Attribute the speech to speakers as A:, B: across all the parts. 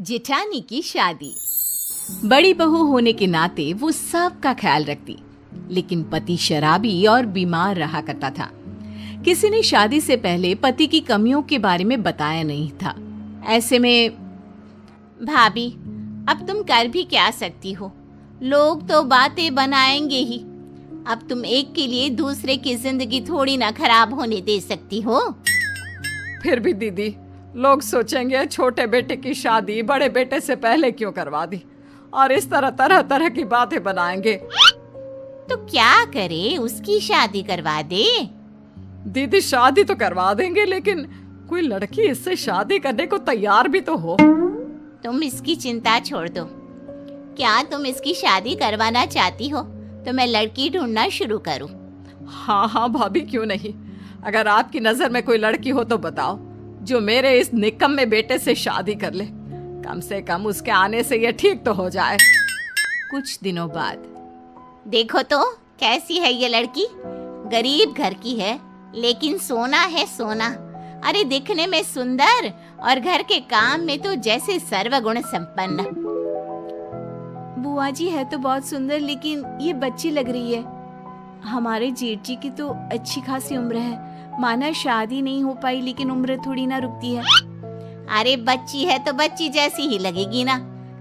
A: जेठानी की शादी। बड़ी बहू होने के नाते वो सबका ख्याल रखती, लेकिन पति शराबी और बीमार रहा करता था। किसी ने शादी से पहले पति की कमियों के बारे में बताया नहीं था। ऐसे में
B: भाभी, अब तुम कर भी क्या सकती हो? लोग तो बातें बनाएंगे ही। अब तुम एक के लिए दूसरे की जिंदगी थोड़ी ना खराब होने दे सकती हो।
C: फिर भी दीदी, लोग सोचेंगे छोटे बेटे की शादी बड़े बेटे से पहले क्यों करवा दी, और इस तरह तरह तरह की बातें बनाएंगे।
B: तो क्या करे, उसकी शादी करवा दे।
C: दीदी शादी तो करवा देंगे, लेकिन कोई लड़की इससे शादी करने को तैयार भी तो हो।
B: तुम इसकी चिंता छोड़ दो। क्या तुम इसकी शादी करवाना चाहती हो तो मैं लड़की ढूंढना शुरू करूं?
C: हाँ हाँ भाभी, क्यों नहीं। अगर आपकी नजर में कोई लड़की हो तो बताओ, जो मेरे इस निकम्मे बेटे से शादी कर ले। कम से कम उसके आने से ये ठीक तो हो जाए।
A: कुछ दिनों बाद
B: देखो तो कैसी है ये लड़की। गरीब घर की है, लेकिन सोना है सोना। अरे दिखने में सुंदर और घर के काम में तो जैसे सर्वगुण संपन्न।
A: बुआ जी है तो बहुत सुंदर, लेकिन ये बच्ची लग रही है। हमारे जेठ जी की तो अच्छी खासी उम्र है। माना शादी नहीं हो पाई, लेकिन उम्र थोड़ी ना रुकती है।
B: अरे बच्ची है तो बच्ची जैसी ही लगेगी ना।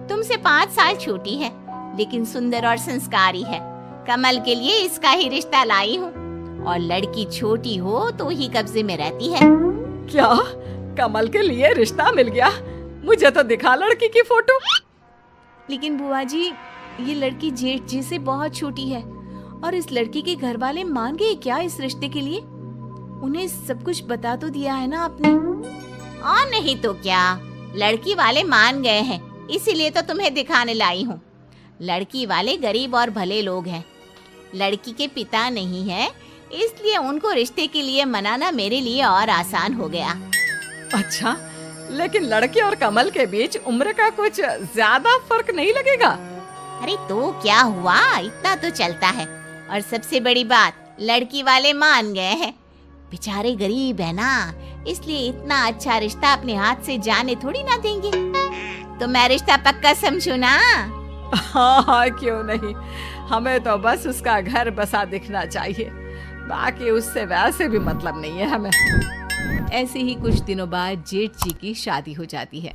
B: तुमसे 5 साल छोटी है, लेकिन सुंदर और संस्कारी है। कमल के लिए इसका ही रिश्ता लाई हूँ। और लड़की छोटी हो तो ही कब्जे में रहती है।
C: क्या कमल के लिए रिश्ता मिल गया? मुझे तो दिखा लड़की की फोटो।
A: लेकिन बुआ जी, ये लड़की जेठ जी से बहुत छोटी है, और इस लड़की के घर वाले मान गए क्या इस रिश्ते के लिए? उन्हें सब कुछ बता तो दिया है ना आपने?
B: और नहीं तो क्या, लड़की वाले मान गए हैं, इसीलिए तो तुम्हें दिखाने लाई हूँ। लड़की वाले गरीब और भले लोग हैं। लड़की के पिता नहीं है, इसलिए उनको रिश्ते के लिए मनाना मेरे लिए और आसान हो गया।
C: अच्छा, लेकिन लड़की और कमल के बीच उम्र का कुछ ज्यादा फर्क नहीं लगेगा?
B: अरे तो क्या हुआ, इतना तो चलता है। और सबसे बड़ी बात, लड़की वाले मान गए हैं। बेचारे गरीब है ना, इसलिए इतना अच्छा रिश्ता अपने हाथ से जाने थोड़ी ना देंगे। तो मैं रिश्ता पक्का समझू ना?
C: हाँ हाँ, क्यों नहीं। हमें तो बस उसका घर बसा दिखना चाहिए, बाकी उससे वैसे भी मतलब नहीं है हमें।
A: ऐसे ही कुछ दिनों बाद जेठ जी की शादी हो जाती है,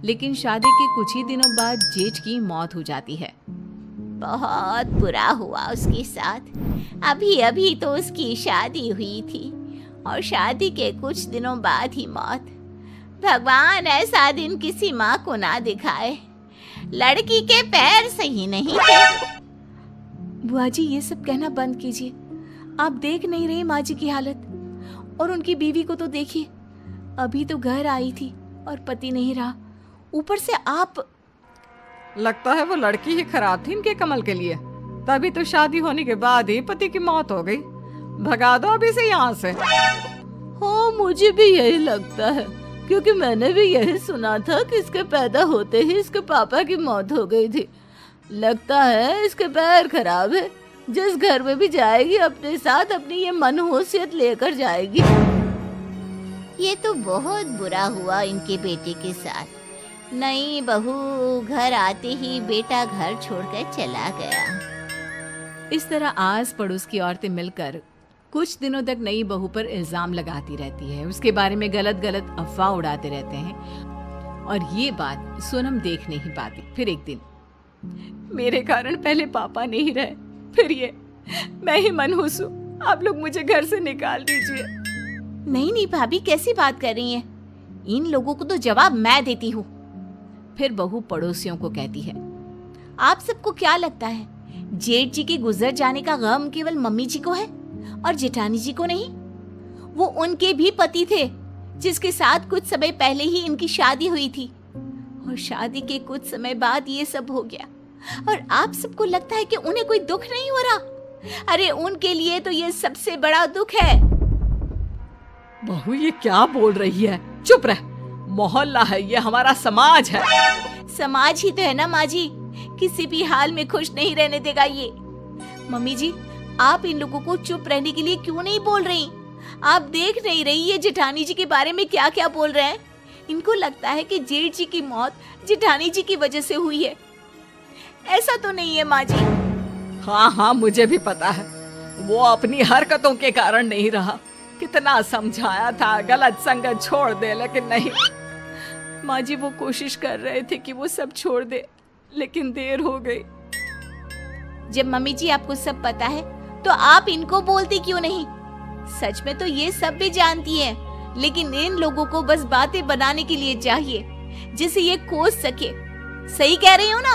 A: लेकिन शादी के कुछ ही दिनों बाद जेठ की मौत हो जाती है।
B: बहुत बुरा हुआ उसके साथ। अभी अभी तो उसकी शादी हुई थी, और शादी के कुछ दिनों बाद ही मौत। भगवान ऐसा दिन किसी माँ को ना दिखाए। लड़की के पैर सही नहीं थे।
A: बुआ जी, ये सब कहना बंद कीजिए। आप देख नहीं रहे माँ जी की हालत, और उनकी बीवी को तो देखिए। अभी तो घर आई थी और पति नहीं रहा, ऊपर से आप।
C: लगता है वो लड़की ही खराब थी इनके कमल के लिए, तभी तो शादी होने के बाद ही पति की मौत हो गई। भगा दो अभी से यहाँ से।
D: हाँ, मुझे भी यही लगता है, क्योंकि मैंने भी यही सुना था कि इसके पैदा होते ही इसके पापा की मौत हो गई थी। लगता है इसके पैर खराब है। जिस घर में भी जाएगी अपने साथ अपनी ये मनहूसियत लेकर जाएगी।
B: ये तो बहुत बुरा हुआ इनके बेटे के साथ। नई बहू घर आते ही बेटा घर छोड़कर चला गया।
A: इस तरह आस पड़ोस की औरतें मिलकर कुछ दिनों तक नई बहू पर इल्जाम लगाती रहती है, उसके बारे में गलत गलत अफवाह उड़ाते रहते हैं, और ये बात सोनम देख नहीं पाती। फिर एक दिन,
C: मेरे कारण पहले पापा नहीं रहे, फिर ये मैं ही मनहूस हूँ। आप लोग मुझे घर से निकाल दीजिए।
B: नहीं नहीं भाभी, कैसी बात कर रही हैं? इन लोगों को तो जवाब मैं देती हूँ।
A: फिर बहू पड़ोसियों को कहती है, आप सबको क्या लगता है जेठ जी के गुजर जाने का गम केवल मम्मी जी को है और जेठानी जी को नहीं? वो उनके भी पति थे, जिसके साथ कुछ समय पहले ही इनकी शादी हुई थी, और शादी के कुछ समय बाद ये सब हो गया। और आप सबको लगता है कि उन्हें कोई दुख नहीं हो रहा? अरे उनके लिए तो ये सबसे बड़ा दुख है।
C: बहू, ये क्या बोल रही है? चुप रह। मोहल्ला है ये, हमारा समाज है।
A: समाज ही तो है ना माँ जी, किसी भी हाल में खुश नहीं रहने देगा ये। मम्मी जी, आप इन लोगों को चुप रहने के लिए क्यों नहीं बोल रही? आप देख नहीं रही ये जेठानी जी के बारे में क्या क्या बोल रहे हैं? इनको लगता है कि जेठ जी की मौत जेठानी जी की वजह से हुई है। ऐसा तो नहीं है माँ जी।
C: हाँ हाँ, मुझे भी पता है, वो अपनी हरकतों के कारण नहीं रहा। कितना समझाया था गलत संगत छोड़ दे, लेकिन नहीं।
A: माँ जी वो कोशिश कर रहे थे कि वो सब छोड़ दे, लेकिन देर हो गई। जब मम्मी जी आपको सब पता है तो आप इनको बोलती क्यों नहीं? सच में तो ये सब भी जानती हैं, लेकिन इन लोगों को बस बातें बनाने के लिए चाहिए जिसे ये कोस सके। सही कह रही हो ना?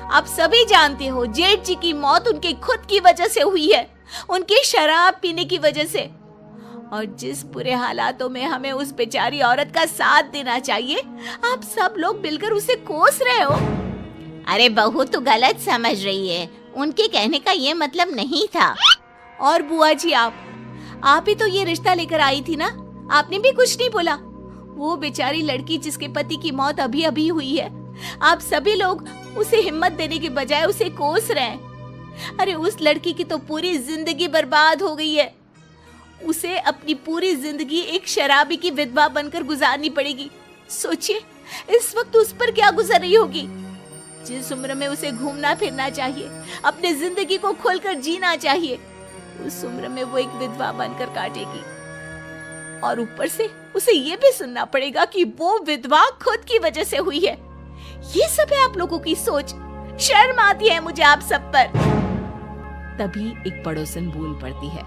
A: आप सभी जानते हो जेठ जी की मौत उनके खुद की वजह से हुई है, उनके शराब पीने की वजह से। और जिस बुरे हालातों में हमें उस बेचारी औरत का साथ देना चाहिए, आप सब लोग मिलकर उसे कोस रहे हो।
B: अरे बहू तू गलत समझ रही है, उनके कहने का ये मतलब नहीं था।
A: और बुआ जी आप ही तो ये रिश्ता लेकर आई थी ना, आपने भी कुछ नहीं बोला। वो बेचारी लड़की जिसके पति की मौत अभी अभी हुई है, आप सभी लोग उसे हिम्मत देने के बजाय उसे कोस रहे हैं। अरे उस लड़की की तो पूरी जिंदगी बर्बाद हो गई है। उसे अपनी पूरी जिंदगी एक शराबी की विधवा बनकर गुजारनी पड़ेगी। सोचिए इस वक्त उस पर क्या गुजर रही होगी। जिस उम्र में उसे घूमना फिरना चाहिए, अपने जिंदगी को खोलकर जीना चाहिए, उस उम्र में वो एक विधवा बनकर काटेगी। और ऊपर से उसे ये भी सुनना पड़ेगा कि वो विधवा खुद की वजह से हुई है। ये सब है आप लोगों की सोच। शर्म आती है मुझे आप सब पर। तभी एक पड़ोसन बोल पड़ती है,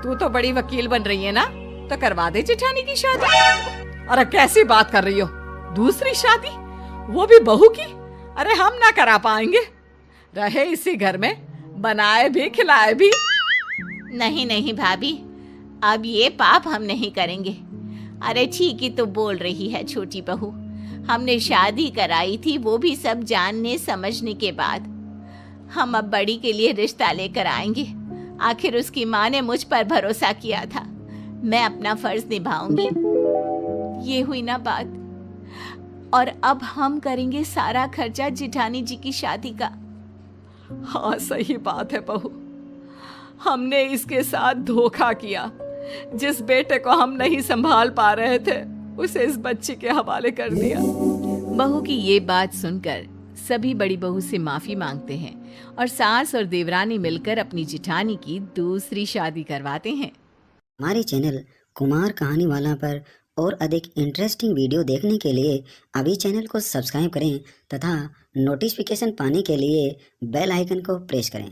C: तू तो बड़ी वकील बन रही है ना, तो करवा दे जेठानी की शादी। अरे कैसी बात कर रही हो, दूसरी शादी, वो भी बहू की? अरे हम ना करा पाएंगे, रहे इसी घर में, बनाए भी खिलाए भी।
B: नहीं नहीं भाभी, अब ये पाप हम नहीं करेंगे। अरे ठीक ही तो बोल रही है छोटी बहू, हमने शादी कराई थी वो भी सब जानने समझने के बाद। हम अब बड़ी के लिए रिश्ता लेकर आएंगे। आखिर उसकी माँ ने मुझ पर भरोसा किया था, मैं अपना फर्ज निभाऊंगी।
A: ये हुई ना बात। और अब हम करेंगे सारा खर्चा जेठानी जी की शादी का।
C: हाँ सही बात है बहू, हमने इसके साथ धोखा किया। जिस बेटे को हम नहीं संभाल पा रहे थे, उसे इस बच्ची के हवाले कर दिया।
A: बहू की ये बात सुनकर सभी बड़ी बहू से माफी मांगते हैं और सास और देवरानी मिलकर अपनी जेठानी की दूसरी शादी करवाते हैं।
E: हमारे चैनल कुमार कहानी वाला पर और अधिक इंटरेस्टिंग वीडियो देखने के लिए अभी चैनल को सब्सक्राइब करें तथा नोटिफिकेशन पाने के लिए बेल आइकन को प्रेस करें।